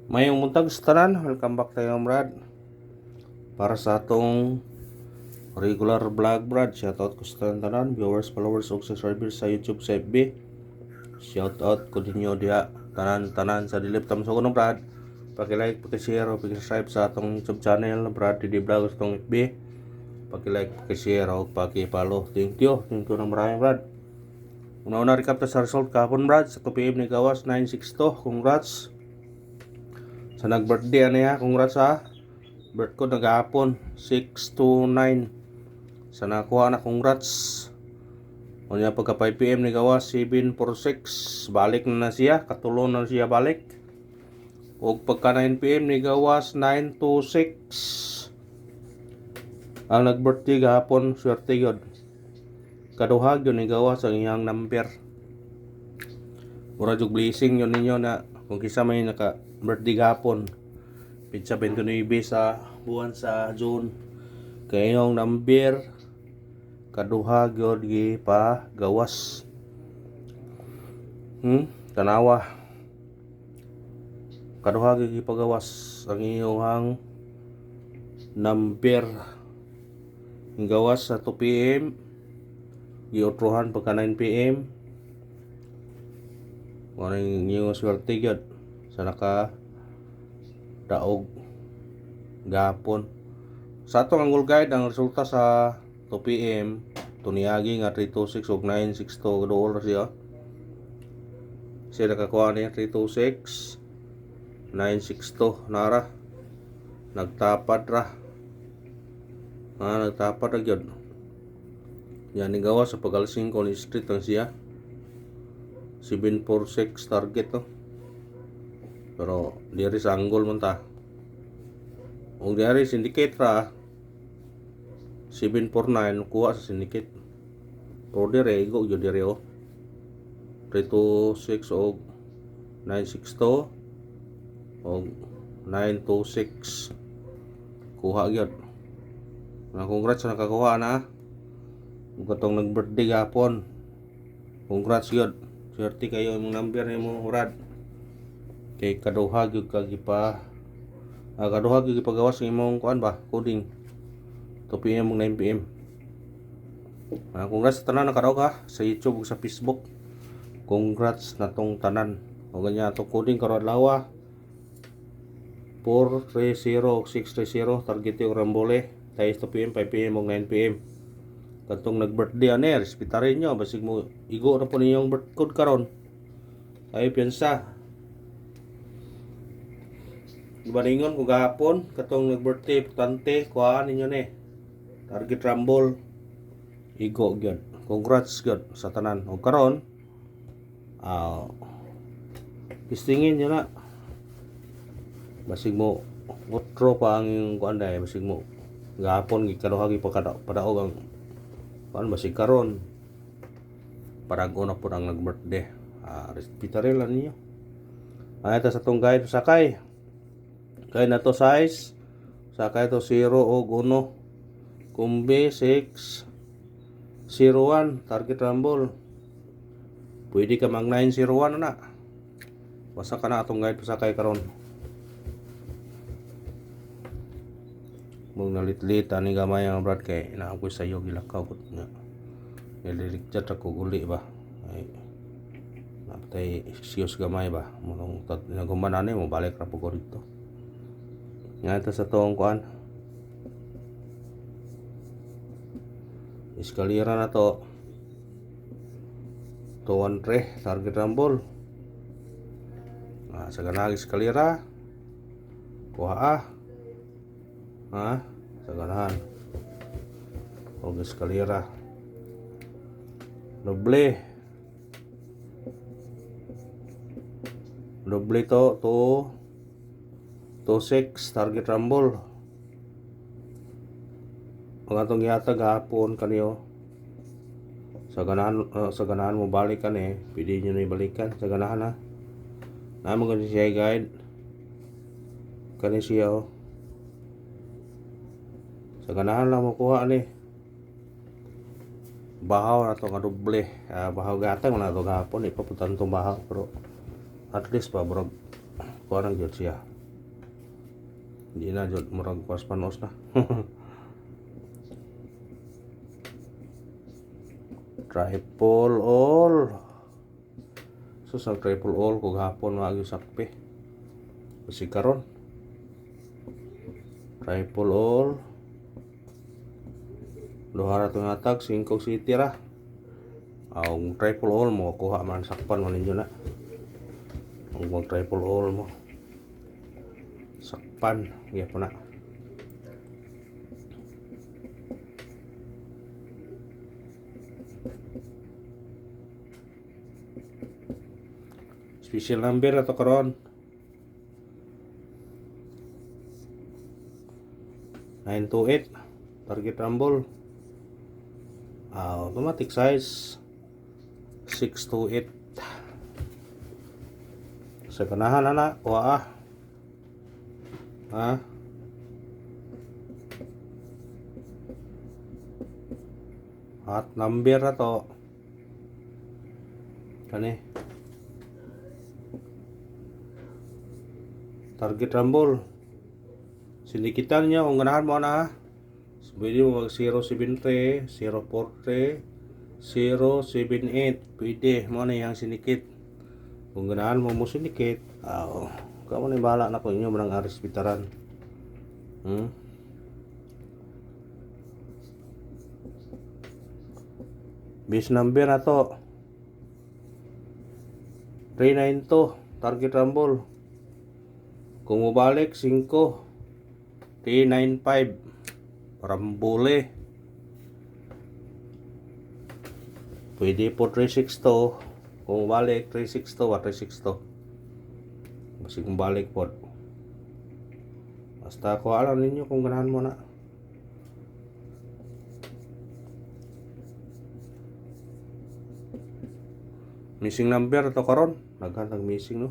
Mayong muntag sa tanan, welcome back tayo Brad. Para sa atong regular vlog Brad, shoutout ko sa tanan, viewers, followers, ug subscribers sa YouTube sa FB. Shoutout ko dinyo diha tanan sa dilip tam sa kuno Brad. Paki-like, paki-share, ug paki-subscribe sa atong YouTube channel Brad Didi Vlog sa atong FB. Paki-like, paki-share, ug paki-follow. Thank you na marami Brad. Una-una recap ta sa result kahapon Brad sa 2 PM ni Gawas 962. Congrats sa nag-birthday niya, congrats ha. Birth ko nagahapon 629. Sa nakuha na, congrats. O niya pagka 5 PM ni gawas 746. Balik na siya, katulon na siya balik. O pagka 9 PM ni gawas 926. Ang nag-birthday gahapon, swerte yun. Kaduhag yun ni gawas ang iyang number. Mura jug blessing yun ninyo na kung kisa may naka-birthday gahapon. Pitsa 29 sa buwan sa June. Kayong number kaduha gyud gi pa gawas. Tanawa. Kaduha gi pa gawas ang iyong number. Ang gawas sa 2 PM giotruhan pagka 9 PM. Wala yung swerte gyud sa naka daog gapon. Sa atong angle guide ang resulta sa 2 PM tuniagi nga 326 ug 962 dool siya. Siya nakakuha niya 326 962 nara. Nagtapad ra. Nagtapad ra gyud. Yan ni gawa sa pagalising ko ni street ang siya. 746 target to. Pero diri sa angle man ta. Kung diri syndicate ra 749 kuha sa syndicate. Pero diri igo gyud diri 326 og 962 og 926 kuha gyud. Congrats sa nakakuha na. Ug katong nag-birthday gapon. Congrats gyud. Swerte kayo imong number nimo Brad. Kay kaduha gyud ka gipa kaduha gyud gipagawas ng imong kuan ba coding 2 PM ug 9 PM. Congrats sa tanan nakadaog ha sa YouTube ug sa Facebook. Congrats natong tanan. O ganyan atong coding karon adlaw 430 ug 630 target yung rambole tayo 2 PM 5 PM ug 9 PM. Katong nag-birthday ani respetarin nyo basig mo igo na po ninyong birth code karon. Ay piyansa. Ibaningon ko gahapon katong nag-birthday importante kuhaan ninyo ni target rumble igo gyud. Congrats gyud sa tanan. O karon pistingin nyo na basig mo utro pa ang kuan dai basig mo gahapon gikaduha gi padaog ang kuan basig karon parago na po ang nag-birthday. Respetarin lang ninyo. Ito sa tong guide sakay. Kaya na to size. Sakay to 0 o 1. Kumbi 6 01 target rumble. Pwede ka mag 901 na. Basta ka na atong guide pasakay karon. Mong nalit-lit ani gamay ang Brad kay naakoy sayo gilakaw ko nga. Nililigtat ako uli ba. Ay napatay excuse gamay ba. Munong nagumanane mo balik ra po ko dito. Nga ito sa toong kuan eskalera na to 213 target rumble. Sa ganang eskalera kuha sa ganahan o eskalera doble to 26 target rumble. Ang atong yatag hapon kaniyo sa ganahan mo balikan pwede nyo na ibalikan sa ganahan naman kani siya guide kani siya sa ganahan lang makuha bahaw na to nga doble. Bahaw gatang na to hapon ipaputan tong bahaw pero at least pa bro kuha nang gyud siya. Hindi na jud murag pas panos na. Triple all. So sa triple all kung hapon wag yung sakpi. Kasi karon triple all. Duha ra tong hatag 5 city ra. Ang triple all mo kuha man sakpan man ninyo na. Ang mag triple all mo sakpan ya po na. Special number na to karon. 928 target rumble. Automatic size 628. Sa kanahan na kuha at number na to kani target rumble sindikitan niya kung ganahan mo na pwede mo mag 073 043 078 pwede mo na yung sinikit kung ganahan mo sinikit kamo na bahala na ko inyo manang aris bitaran. Base number na to 392 target rumble. Kung mabalik 5 395 rambole. Pwede po 362 kung mabalik 362 Kasi kung balik po. Basta ko alam ninyo kung ganahan mo na. Missing number to karon. Naghatag missing no.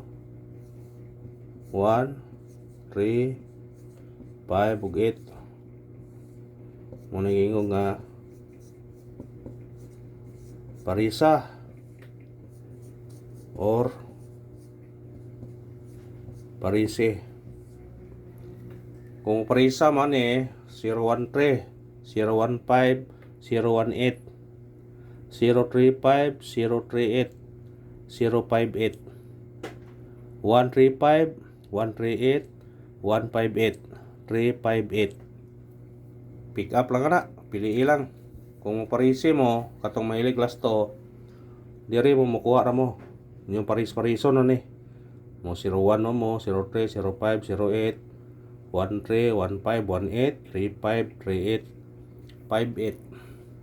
1, 3, 5, ug 8. Muna ingong nga parisa or parise. Kung parisa man 013, 015, 018, 035, 038, 058, 135, 138, 158, 358. Pick up lang na, pili lang. Kung parise mo, katong mahilig last to, diri mo makuha ra mo. Yung paris-pariso no ni. Mo 01 no mo, 03, 05, 08, 13, 15, 18, 35, 38, 58.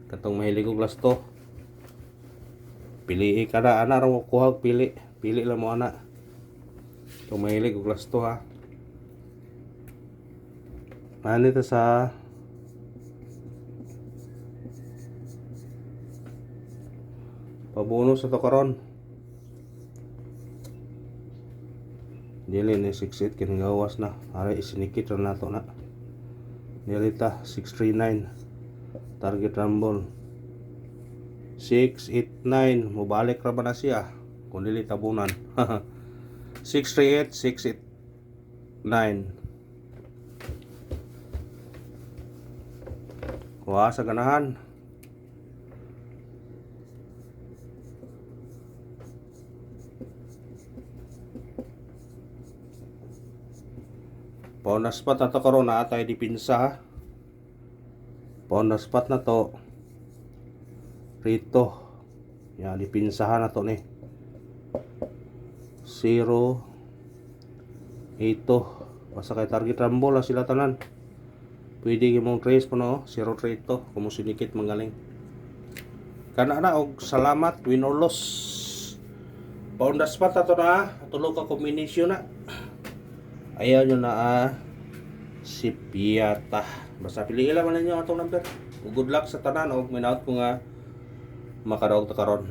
Katong mahilig og last to. Pili ka na, ana ra mo kuha pili. Pili lang mo ana. Kung mahilig og last to ha. Ano ito sa pabonus sa to karon. Dili ni 68 kinagawas na. Ara isinikit ra nato na. Nilita 639 target rumble 689 mobalik ra ba na siya kung dili tabunan. 638 689 kuha sa ganahan. Pauna spot na to karon na atay dipinsa. Pauna spot na to rito. Ya dipinsahan na to ni 0 ito basta kay target rumble lang sila tanan. Pwede gimong trace po no 03 ito kung sinikit magaling. Kana na og salamat win or loss. Pauna spot na to na tulo ka combination na. Ayaw nyo na si Piata. Basta piliin lang man ninyo atong number. Good luck sa tanan. O minaut ko nga makadaog ta karon.